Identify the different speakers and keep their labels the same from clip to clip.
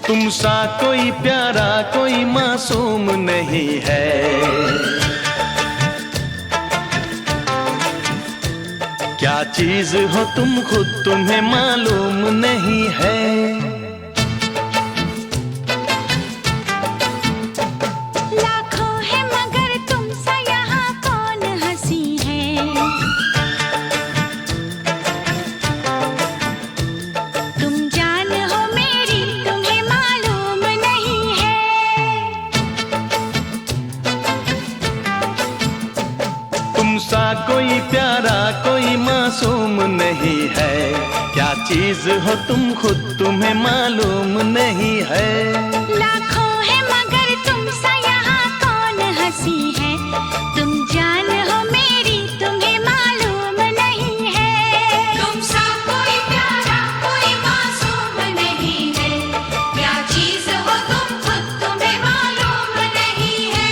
Speaker 1: तुम सा कोई प्यारा कोई मासूम नहीं है। क्या चीज हो तुम खुद तुम्हें मालूम नहीं है। सा कोई प्यारा कोई मासूम नहीं है। क्या चीज हो तुम खुद तुम्हें मालूम नहीं है।
Speaker 2: लाखों है मगर तुम सा यहाँ कौन हंसी है। तुम जान हो मेरी तुम्हें मालूम नहीं है।
Speaker 3: तुम सा कोई प्यारा कोई मासूम नहीं है। क्या चीज हो तुम खुद तुम्हें मालूम नहीं है।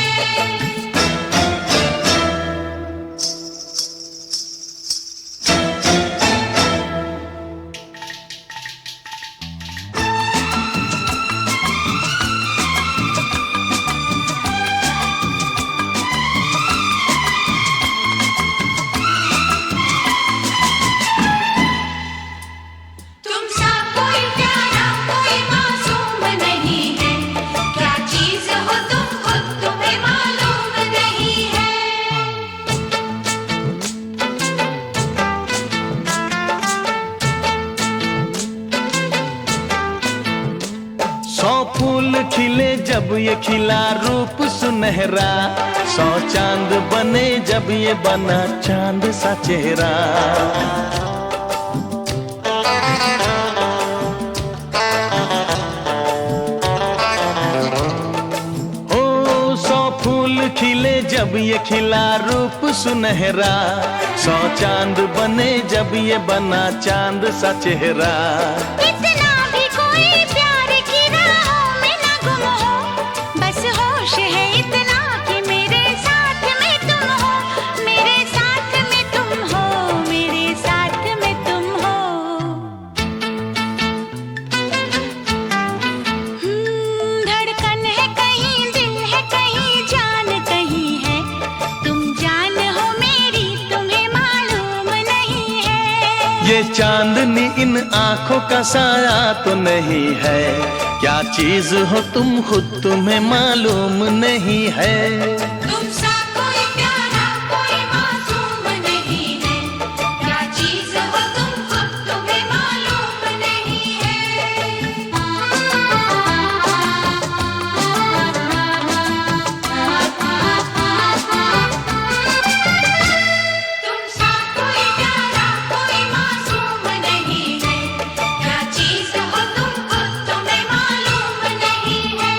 Speaker 1: फूल खिले जब ये खिला रूप सुनहरा। 100 चांद बने जब ये बना चांद सा चेहरा। ओ 100 फूल खिले जब ये खिला रूप सुनहरा। 100 चांद बने जब ये बना चांद सा चेहरा। ये चांदनी इन आंखों का साया तो नहीं है। क्या चीज हो तुम खुद तुम्हें मालूम नहीं है।
Speaker 3: तुम सा कोई प्यारा कोई मासूम नहीं है। क्या चीज हो तुम खुद तुम्हें मालूम नहीं है। तुम सा कोई प्यारा कोई मासूम नहीं है। क्या चीज हो तुम खुद तुम्हें मालूम नहीं है।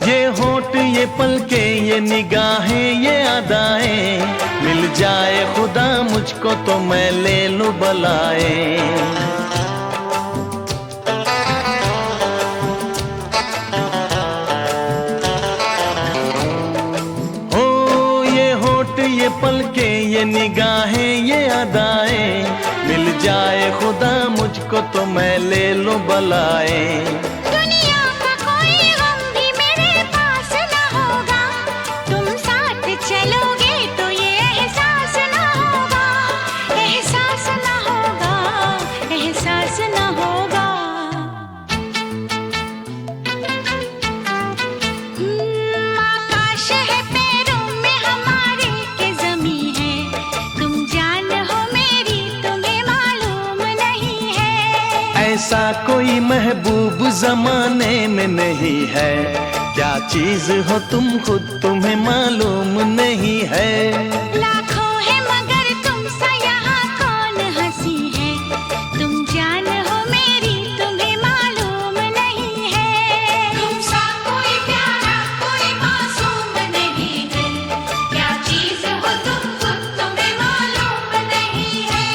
Speaker 1: ये होठ ये पलके ये निगाहें ये अदाएं। मिल जाए खुदा मुझको तो मैं ले लूं बलाए। ओ ये होठ ये पलके ये निगाहें ये अदाएं। मिल जाए खुदा मुझको तो मैं ले लूं बलाए। ऐसा कोई महबूब जमाने में नहीं है। क्या चीज हो तुम खुद तुम्हें मालूम नहीं है।
Speaker 2: लाखों है मगर तुम सा यहाँ कौन हंसी है। तुम जान हो मेरी तुम्हें मालूम नहीं है।
Speaker 3: तुम सा कोई प्यारा कोई मासूम नहीं है। क्या चीज हो तुम खुद तुम्हें मालूम नहीं है।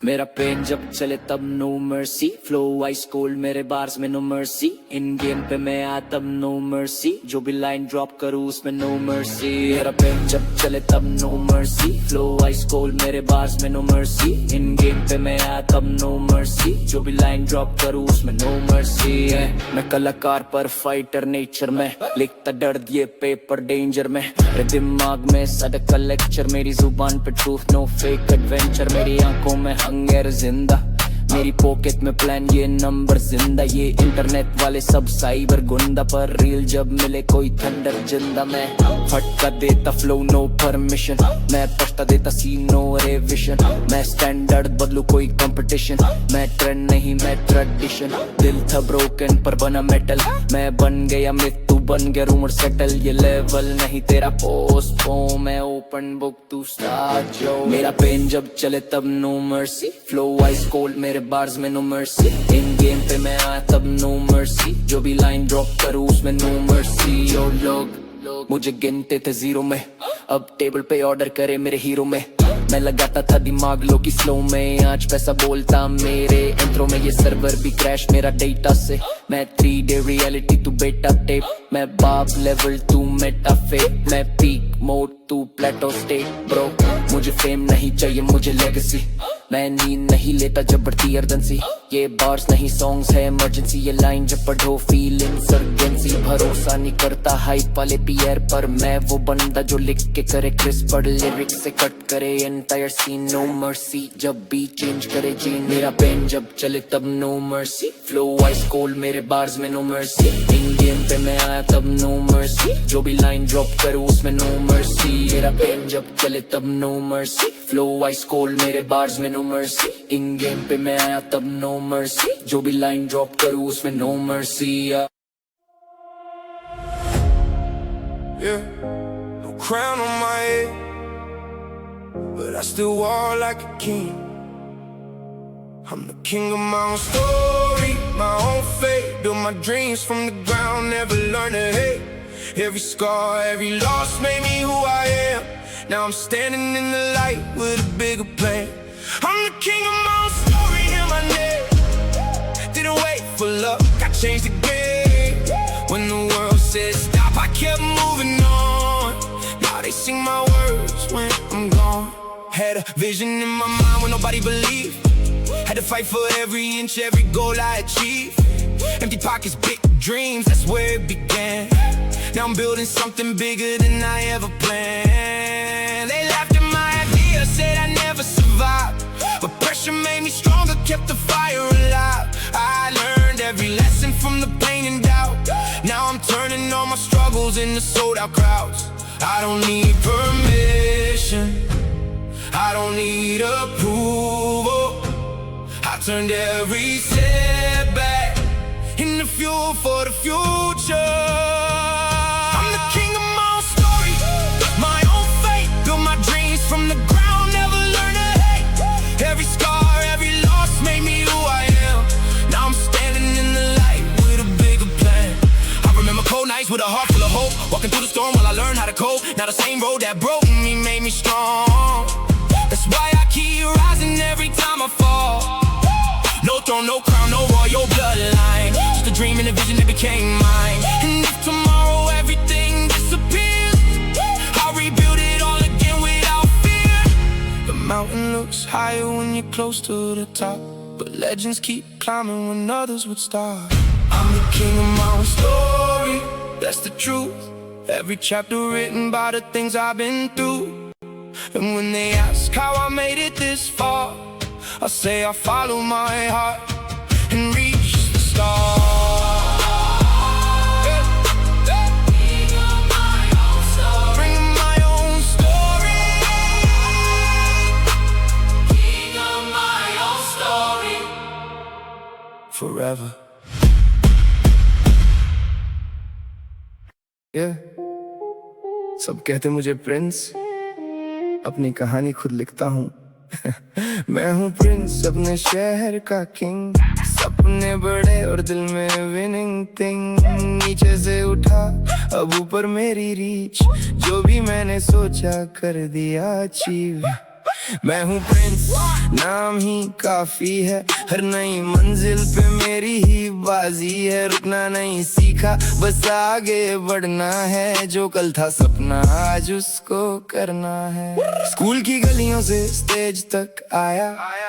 Speaker 4: मेरा पेन जब चले तब no mercy, flow ice cold मेरे बार्स में नो मर्सी, इन गेम पे मैं आ तब नो मर्सी, जो भी लाइन ड्रॉप करूँ उसमें नो मर्सी। मेरा पेन जब चले तब no mercy, flow ice cold मेरे बार्स में नो मर्सी, इन गेम पे मैं आ तब नो मर्सी, जो भी लाइन ड्रॉप करूँ उसमें नो मर्सी। मैं कलाकार पर फाइटर नेचर में, लिखता दर्द ये पेपर डेंजर में, मेरे दिमाग में सड़क का लेक्चर, मेरी जुबान पे ट्रूथ नो फेक एडवेंचर, मेरी आंखों में हंगर जिंदा, मेरी पॉकेट में प्लान ये नंबर जिंदा, ये इंटरनेट वाले सब साइबर गुंडा, पर रील जब मिले कोई थंडर जिंदा। मैं फटका देता फ्लो नो परमिशन, मैं पछता देता सीन नो रिविजन, मैं स्टैंडर्ड बदलू कोई कंपटीशन, मैं ट्रेंड नहीं मैं ट्रेडिशन, दिल था ब्रोकन पर बना मेटल, मैं बन गया मिथ तू बन गया रूमर सेटल, ये लेवल नहीं तेरा पोस्टपोन, मैं ओपन बुक तू स्टार्ट जो। मेरा पेन जब चले तब no mercy, flow ice cold मेरे बार्स में नो मर्सी, इन गेम पे मैं आया तब नो मर्सी, जो भी लाइन ड्रॉप करूँ उसमें नो मर्सी। यो लोग मुझे गिनते थे जीरो में, अब टेबल पे ऑर्डर करे मेरे हीरो में, मैं लगाता था दिमाग लो की स्लो में, आज पैसा बोलता मेरे इंट्रो में, ये सर्वर भी क्रैश मेरा डेटा से, मैं 3D रियलिटी तू बेटा टेप, मैं बाप लेवल तू मेटा फेक, मैं पीक मोड तू प्लेटो स्टेट ब्रो, मुझे फेम नहीं चाहिए मुझे लेगेसी, मैं नींद नहीं लेता जब बढ़ती अर्जेंसी, ये बार्स नहीं सॉन्ग्स है इमरजेंसी, ये लाइन जब पढ़ो फील इंसर्जेंसी, भरोसा नहीं करता हाइप वाले पीयर पर, मैं वो बंदा जो लिख के करे क्रिस्प पर, लिरिक्स से कट करे एंटायर सीन, नो मर्सी जब बीट चेंज करे जीन। मेरा पेन जब चले तब no mercy, flow ice cold मेरे बार्स में नो मर्सी, इन गेम पे मैं आया तब नो मर्सी, जो भी लाइन ड्रॉप करूँ उसमें नो मर्सी। मेरा पेन जब चले तब no mercy, flow ice cold मेरे बार्स में नो मर्सी, इन गेम पे मैं आया तब नो मर्सी, जो भी लाइन ड्रॉप करूँ उसमें no mercy.
Speaker 5: Yeah, no crown on my head, but I still walk like a king. I'm the king of my own story, my own fate, built my dreams from the ground, never learned to hate. Every scar, every loss made me who I am. Now I'm standing in the light with a bigger plan. I'm the king of my own story, hear my name. Didn't wait for luck, I changed the game. When the world said stop, I kept moving on. Now they sing my words when I'm gone. Had a vision in my mind when nobody believed. Had to fight for every inch, every goal I achieved. Empty pockets, big dreams, that's where it began. Now I'm building something bigger than I ever planned. They laughed at my idea, said I never survived, but pressure made me stronger, kept the fire alive. I learned every lesson from the pain and doubt. Now I'm turning all my struggles into sold out crowds. I don't need permission, I don't need approval. I turned every setback into fuel for the future. I'm the king of my own story, my own fate, built my dreams from the ground, never learned to hate. Every scar, every loss made me who I am. Now I'm standing in the light with a bigger plan. I remember cold nights with a heart full of hope, walking through the storm while I learned how to cope. Now the same road that broke me made me strong. That's why I keep rising every time I fall. No throne, no crown, no royal bloodline, just a dream and a vision that became mine. And if tomorrow everything disappears, I'll rebuild it all again without fear. The mountain looks higher when you're close to the top, but legends keep climbing when others would stop. I'm the king of my own story, that's the truth. Every chapter written by the things I've been through. And when they ask how I made it this far, I say I follow my heart and reach the stars. King of my own story, bring my own story. King of my own story, forever. Yeah. सब कहते मुझे Prince, अपनी कहानी खुद लिखता हूँ। मैं हूँ प्रिंस अपने शहर का किंग, सपने बड़े और दिल में विनिंग थिंग। नीचे से उठा अब ऊपर मेरी रीच, जो भी मैंने सोचा कर दिया अचीव। मैं हूँ प्रिंस, नाम ही काफी है, हर नई मंजिल पे मेरी ही बाजी है। रुकना नहीं सीखा, बस आगे बढ़ना है, जो कल था सपना आज उसको करना है। स्कूल की गलियों से स्टेज तक आया,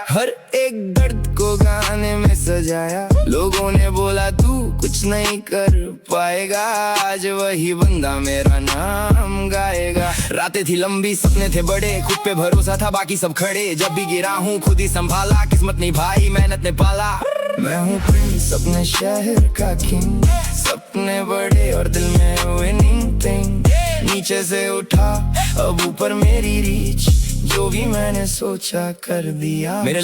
Speaker 5: हर एक दर्द को गाने में सजाया। लोगों ने बोला तू कुछ नहीं कर पाएगा, आज वही बंदा मेरा नाम गाएगा। रातें थी लंबी, सपने थे बड़े, खुद पे भरोसा था बाकी सब खड़े। जब भी गिरा हूँ खुद ही संभाला, किस्मत निभाई मेहनत ने पाला। मैं हूँ प्रिंस, अपने शहर का किंग, सपने बड़े और दिल में विनिंग थिंग। नीचे से उठा अब ऊपर मेरी रीच, जो भी मैंने सोचा कर दिया। मेरे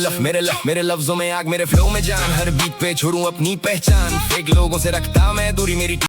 Speaker 5: लफ्जों में आग, मेरे फ्लो में जान, हर बीट पे छोड़ूं अपनी पहचान। फेक लोगों से रखता मैं दूरी, मेरी